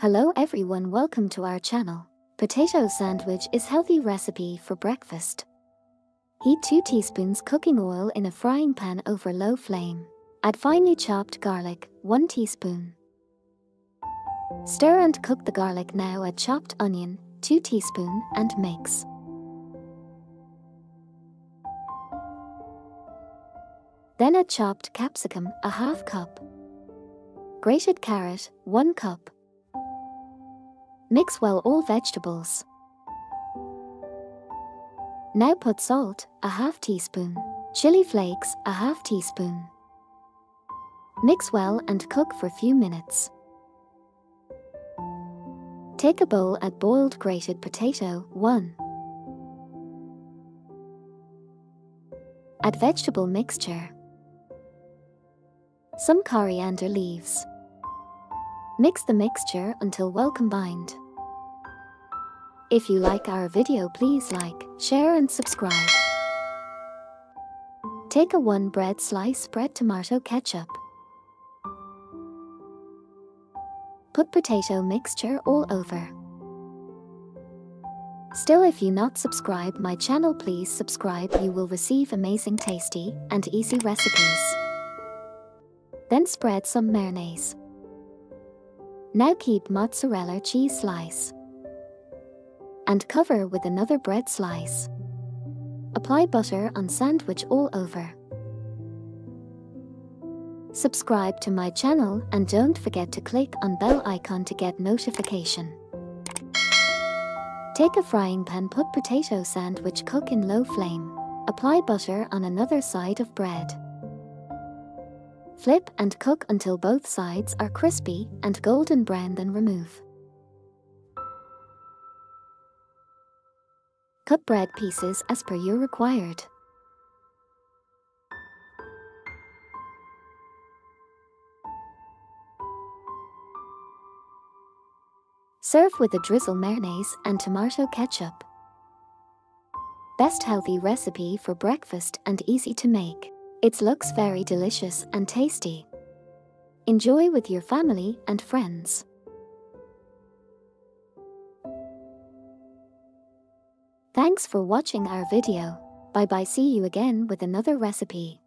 Hello everyone, welcome to our channel. Potato sandwich is healthy recipe for breakfast. Heat 2 teaspoons cooking oil in a frying pan over low flame. Add finely chopped garlic, 1 teaspoon. Stir and cook the garlic. Now add chopped onion, 2 teaspoon, and mix. Then add chopped capsicum, a half cup. Grated carrot, 1 cup. Mix well all vegetables. Now put salt, a half teaspoon. Chili flakes, a half teaspoon. Mix well and cook for a few minutes. Take a bowl, add boiled grated potato, 1. Add vegetable mixture. Some coriander leaves. Mix the mixture until well combined. If you like our video, please like, share and subscribe. Take a 1 bread slice, spread tomato ketchup. Put potato mixture all over. Still, if you not subscribe my channel, please subscribe. You will receive amazing, tasty and easy recipes. Then spread some mayonnaise. Now keep mozzarella cheese slice and cover with another bread slice. Apply butter on sandwich all over. Subscribe to my channel and don't forget to click on bell icon to get notification. Take a frying pan, put potato sandwich, cook in low flame. Apply butter on another side of bread. Flip and cook until both sides are crispy and golden brown, then remove. Cut bread pieces as per your required. Serve with a drizzle mayonnaise and tomato ketchup. Best healthy recipe for breakfast and easy to make. It looks very delicious and tasty. Enjoy with your family and friends. Thanks for watching our video. Bye bye. See you again with another recipe.